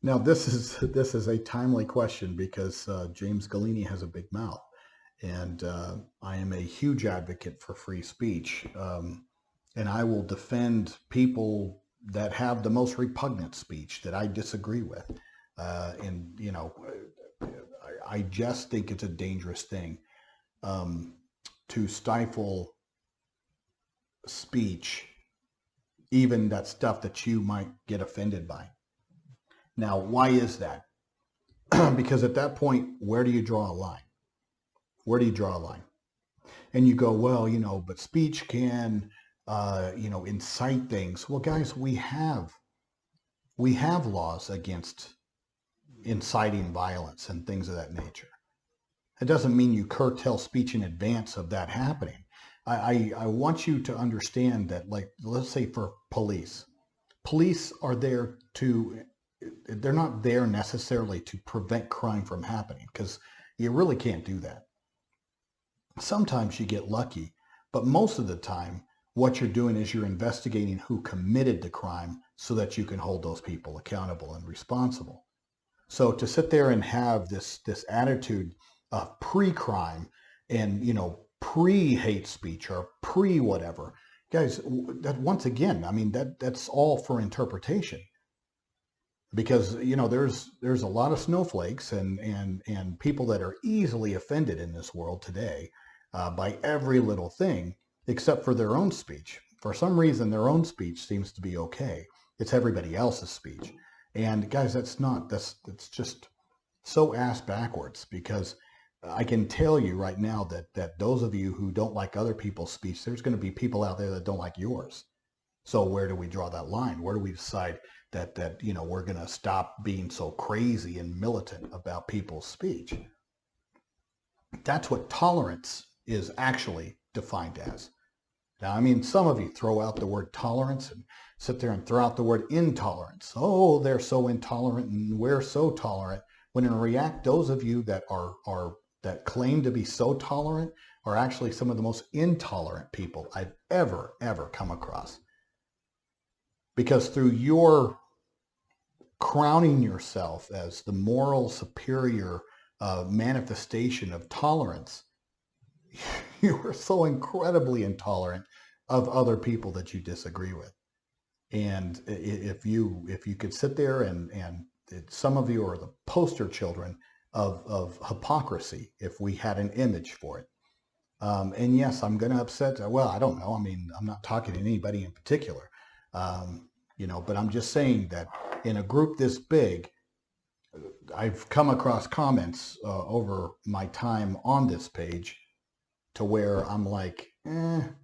Now, this is a timely question because James Galini has a big mouth, and I am a huge advocate for free speech, and I will defend people that have the most repugnant speech that I disagree with, and I just think it's a dangerous thing um, to stifle speech, even that stuff that you might get offended by. Now, why is that? Because at that point, where do you draw a line? Where do you draw a line? And you go, well, but speech can, incite things. Well, guys, we have laws against inciting violence and things of that nature. It doesn't mean you curtail speech in advance of that happening. I want you to understand that, like, let's say for police are there they're not there necessarily to prevent crime from happening because you really can't do that. Sometimes you get lucky, but most of the time, what you're doing is you're investigating who committed the crime so that you can hold those people accountable and responsible. So to sit there and have this attitude of pre-crime and pre-hate speech or pre-whatever, guys, that once again, I mean that's all for interpretation because there's a lot of snowflakes and people that are easily offended in this world today by every little thing except for their own speech. For some reason, their own speech seems to be okay. It's everybody else's speech. And guys, that's just so ass backwards because I can tell you right now that those of you who don't like other people's speech, there's going to be people out there that don't like yours. So where do we draw that line? Where do we decide that we're going to stop being so crazy and militant about people's speech? That's what tolerance is actually defined as. Now, I mean, some of you throw out the word tolerance and sit there and throw out the word intolerance. Oh, they're so intolerant and we're so tolerant. When in react, those of you that are that claim to be so tolerant are actually some of the most intolerant people I've ever come across. Because through your crowning yourself as the moral superior manifestation of tolerance, you are so incredibly intolerant of other people that you disagree with. And if you could sit there and some of you are the poster children of hypocrisy, if we had an image for it. And yes, I'm going to upset. Well, I don't know. I mean, I'm not talking to anybody in particular, but I'm just saying that in a group this big, I've come across comments over my time on this page to where I'm like, and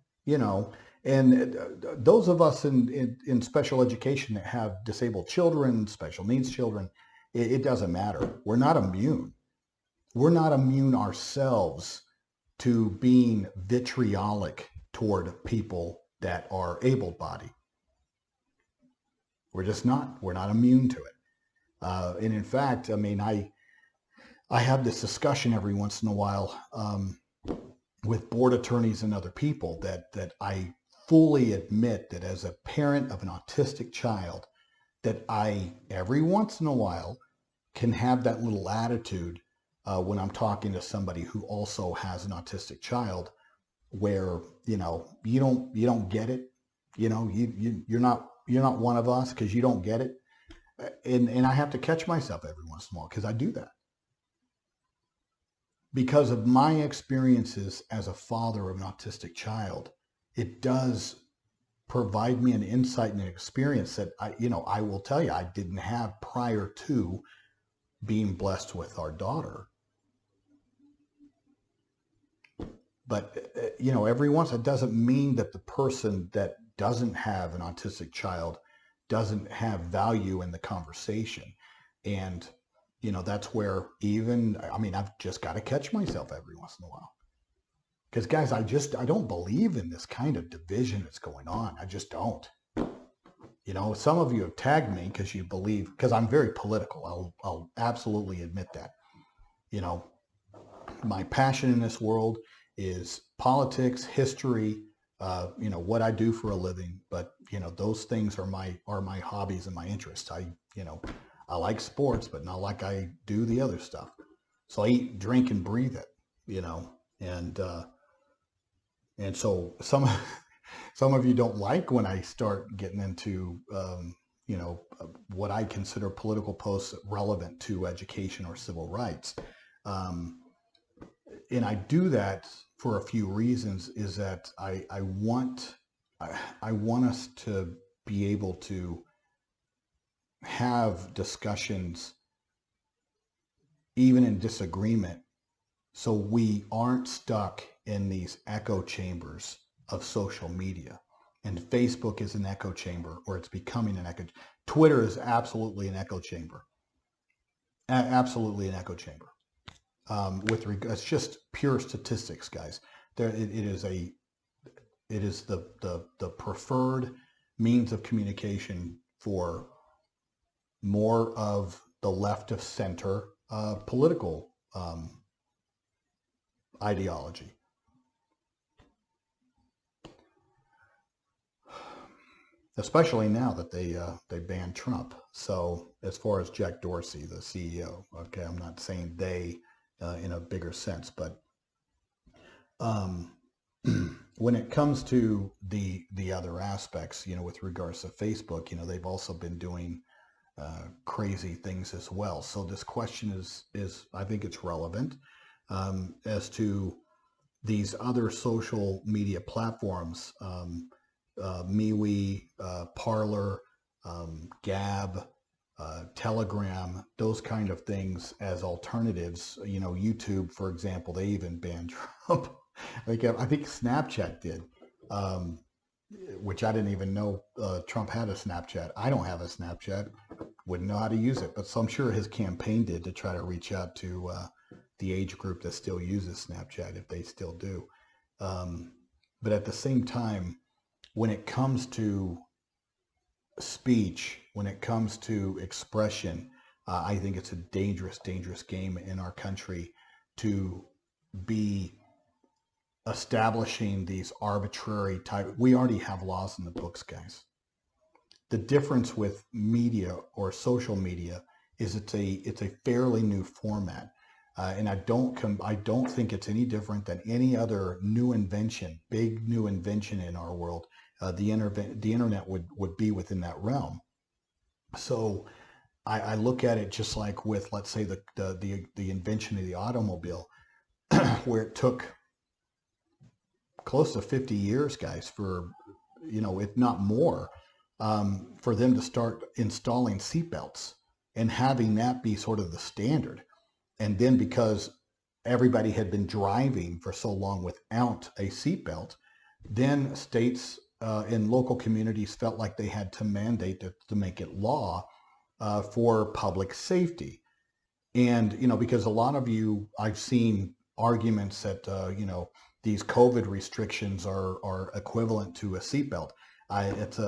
those of us in special education that have disabled children, special needs children, it doesn't matter. We're not immune. We're not immune ourselves to being vitriolic toward people that are able-bodied. We're just not. We're not immune to it. And in fact, I mean, I have this discussion every once in a while with board attorneys and other people that I fully admit that as a parent of an autistic child, that I every once in a while can have that little attitude when I'm talking to somebody who also has an autistic child, where you don't get it, you're not one of us because you don't get it, and I have to catch myself every once in a while because I do that because of my experiences as a father of an autistic child. It does provide me an insight and an experience that I will tell you I didn't have prior to being blessed with our daughter. But every once, it doesn't mean that the person that doesn't have an autistic child doesn't have value in the conversation. And that's where I've just got to catch myself every once in a while. Because guys, I don't believe in this kind of division that's going on. I just don't. Some of you have tagged me because you believe, because I'm very political. I'll absolutely admit that. My passion in this world is politics, history, what I do for a living. But those things are my hobbies and my interests. I like sports, but not like I do the other stuff. So I eat, drink, and breathe it, you know, and so some of you don't like when I start getting into, what I consider political posts relevant to education or civil rights. Um, and I do that for a few reasons. Is that I want us to be able to have discussions even in disagreement, so we aren't stuck in these echo chambers of social media. And Facebook is an echo chamber, or it's becoming an echo. Twitter is absolutely an echo chamber. Absolutely an echo chamber. It's just pure statistics, guys. It is the preferred means of communication for more of the left of center political ideology. Especially now that they banned Trump. So as far as Jack Dorsey, the CEO, okay, I'm not saying they in a bigger sense, but um, when it comes to the other aspects, with regards to Facebook, they've also been doing crazy things as well. So this question is I think it's relevant as to these other social media platforms, MeWe, Parler, Gab, Telegram, those kind of things as alternatives. YouTube, for example, they even banned Trump. I think Snapchat did, which I didn't even know Trump had a Snapchat. I don't have a Snapchat, wouldn't know how to use it, but so I'm sure his campaign did to try to reach out to the age group that still uses Snapchat, if they still do. But at the same time, when it comes to speech, when it comes to expression, I think it's a dangerous, dangerous game in our country to be establishing these arbitrary type. We already have laws in the books, guys. The difference with media or social media is it's a fairly new format. And I don't think it's any different than any other new invention, big new invention in our world. The internet would be within that realm. So I look at it just like with, let's say, the invention of the automobile, where it took close to 50 years, guys, for, if not more, for them to start installing seatbelts and having that be sort of the standard. And then because everybody had been driving for so long without a seatbelt, then states and local communities felt like they had to mandate to make it law for public safety. And, because a lot of you, I've seen arguments that, these COVID restrictions are equivalent to a seatbelt. It's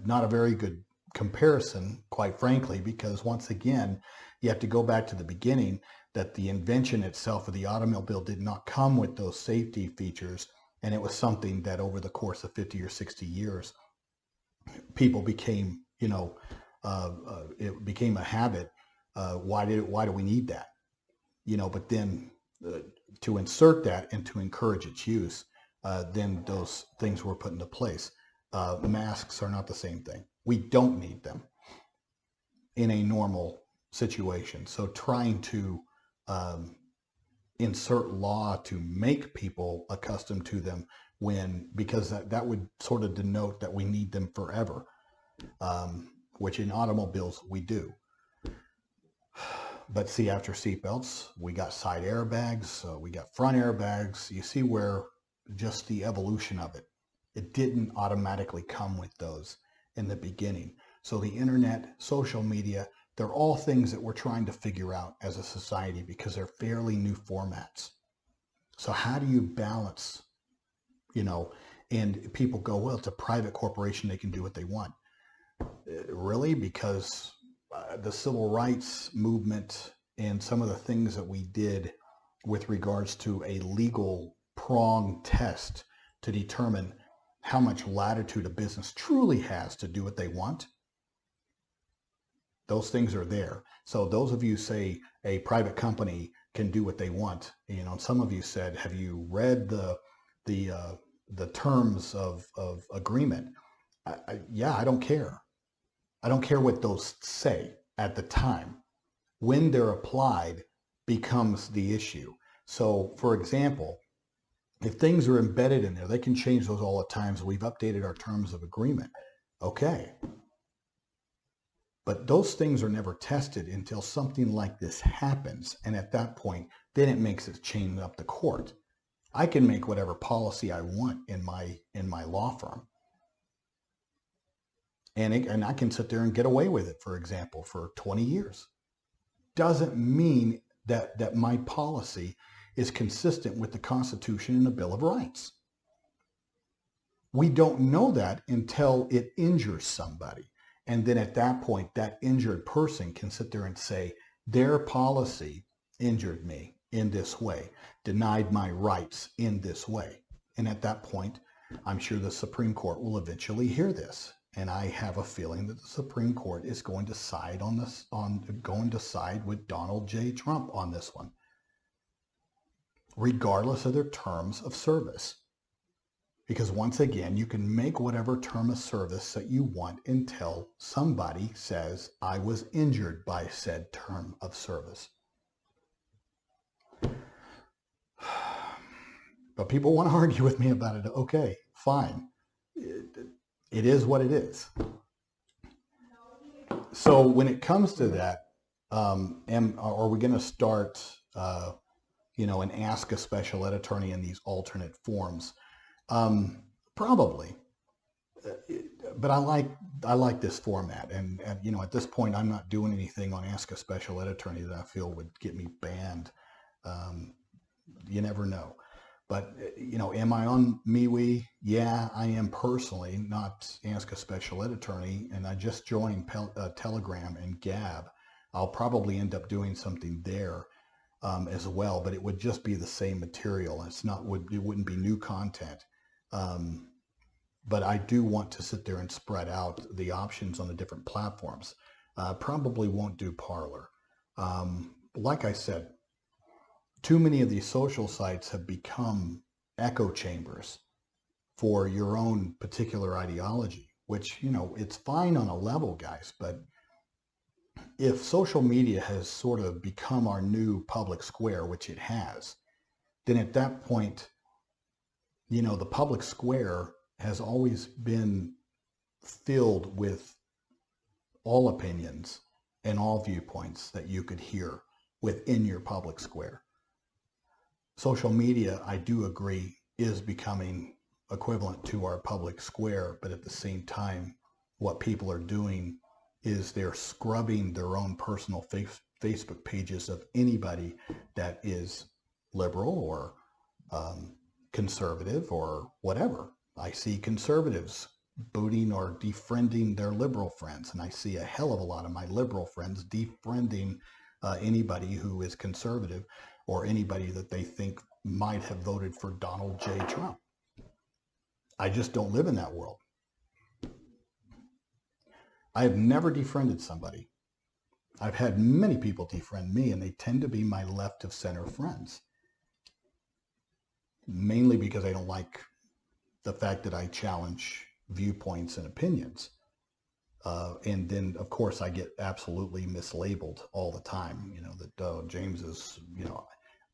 not a very good comparison, quite frankly, because once again, you have to go back to the beginning, that the invention itself of the automobile did not come with those safety features. And it was something that over the course of 50 or 60 years, people became, it became a habit. Why do we need that? But then to insert that and to encourage its use, then those things were put into place. Masks are not the same thing. We don't need them in a normal situation. So trying to insert law to make people accustomed to them, because that would sort of denote that we need them forever, which in automobiles we do. But see, after seatbelts, we got side airbags, we got front airbags. You see where just the evolution of it. It didn't automatically come with those in the beginning. So the internet, social media, they're all things that we're trying to figure out as a society because they're fairly new formats. So how do you balance, and people go, well, it's a private corporation, they can do what they want. Really? Because the civil rights movement and some of the things that we did with regards to a legal prong test to determine how much latitude a business truly has to do what they want, Those things are there. So those of you say a private company can do what they want. Some of you said, have you read the terms of agreement? Yeah, I don't care. I don't care what those say at the time. When they're applied becomes the issue. So, for example, if things are embedded in there, they can change those all the time. So we've updated our terms of agreement. Okay. But those things are never tested until something like this happens. And at that point, then it makes its chain up the court. I can make whatever policy I want in my law firm. And I can sit there and get away with it, for example, for 20 years. Doesn't mean that my policy is consistent with the Constitution and the Bill of Rights. We don't know that until it injures somebody. And then at that point, that injured person can sit there and say, their policy injured me in this way, denied my rights in this way. And at that point, I'm sure the Supreme Court will eventually hear this. And I have a feeling that the Supreme Court is going to side with Donald J. Trump on this one, regardless of their terms of service. Because once again, you can make whatever term of service that you want until somebody says, I was injured by said term of service. But people want to argue with me about it. Okay, fine. It is what it is. So when it comes to that, are we going to start, and ask a special ed attorney in these alternate forms? Probably. But I like this format. And at this point, I'm not doing anything on Ask a Special Ed Attorney that I feel would get me banned. You never know. But, am I on MeWe? Yeah, I am personally, not Ask a Special Ed Attorney. And I just joined Telegram and Gab. I'll probably end up doing something there as well, but it would just be the same material. It wouldn't be new content. But I do want to sit there and spread out the options on the different platforms. Probably won't do Parler. Like I said, too many of these social sites have become echo chambers for your own particular ideology, which, it's fine on a level, guys, but if social media has sort of become our new public square, which it has, then at that point, the public square has always been filled with all opinions and all viewpoints that you could hear within your public square. Social media, I do agree, is becoming equivalent to our public square, but at the same time, what people are doing is they're scrubbing their own personal Facebook pages of anybody that is liberal or conservative or whatever. I see conservatives booting or defriending their liberal friends, and I see a hell of a lot of my liberal friends defriending anybody who is conservative or anybody that they think might have voted for Donald J. Trump. I just don't live in that world. I have never defriended somebody. I've had many people defriend me, and they tend to be my left of center friends. Mainly because I don't like the fact that I challenge viewpoints and opinions. And then, of course, I get absolutely mislabeled all the time, that James is,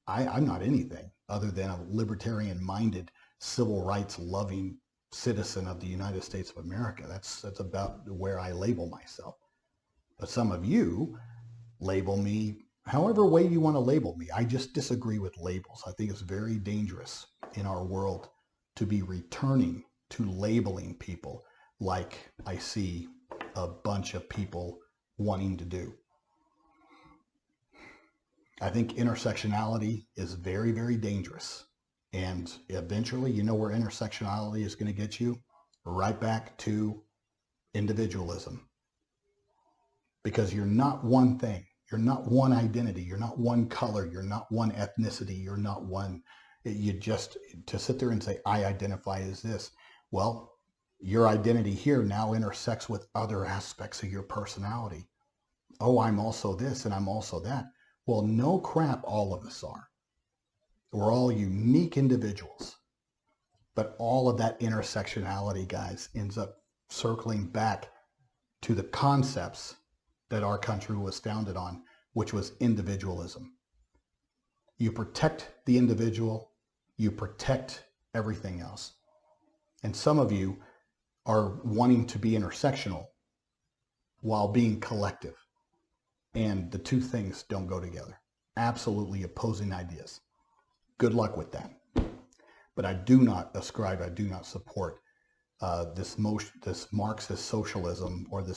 I'm not anything other than a libertarian-minded, civil rights-loving citizen of the United States of America. That's about where I label myself. But some of you label me however way you want to label me. I just disagree with labels. I think it's very dangerous in our world to be returning to labeling people like I see a bunch of people wanting to do. I think intersectionality is very, very dangerous. And eventually, where intersectionality is going to get you? Right back to individualism. Because you're not one thing. You're not one identity. You're not one color. You're not one ethnicity. You're not one. To sit there and say, I identify as this. Well, your identity here now intersects with other aspects of your personality. oh, I'm also this and I'm also that. Well, no crap, all of us are. We're all unique individuals. But all of that intersectionality, guys, ends up circling back to the concepts that our country was founded on, which was individualism. You protect the individual, you protect everything else. And some of you are wanting to be intersectional while being collective. And the two things don't go together. Absolutely opposing ideas. Good luck with that. But I do not ascribe, I do not support this Marxist socialism, or the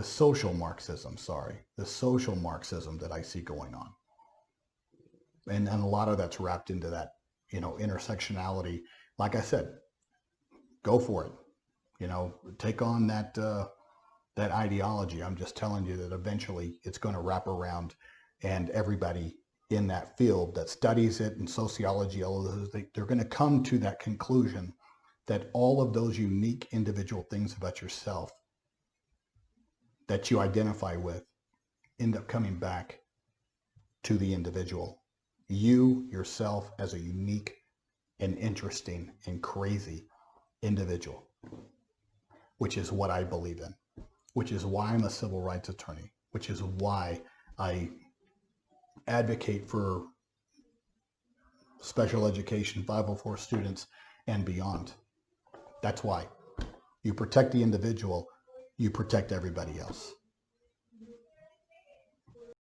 social Marxism that I see going on. And a lot of that's wrapped into that, intersectionality. Like I said, go for it. Take on that ideology. I'm just telling you that eventually it's going to wrap around, and everybody in that field that studies it, in sociology, all of those, they're going to come to that conclusion that all of those unique individual things about yourself that you identify with end up coming back to the individual. You yourself as a unique and interesting and crazy individual, which is what I believe in, which is why I'm a civil rights attorney, which is why I advocate for special education, 504 students, and beyond. That's why. You protect the individual, you protect everybody else.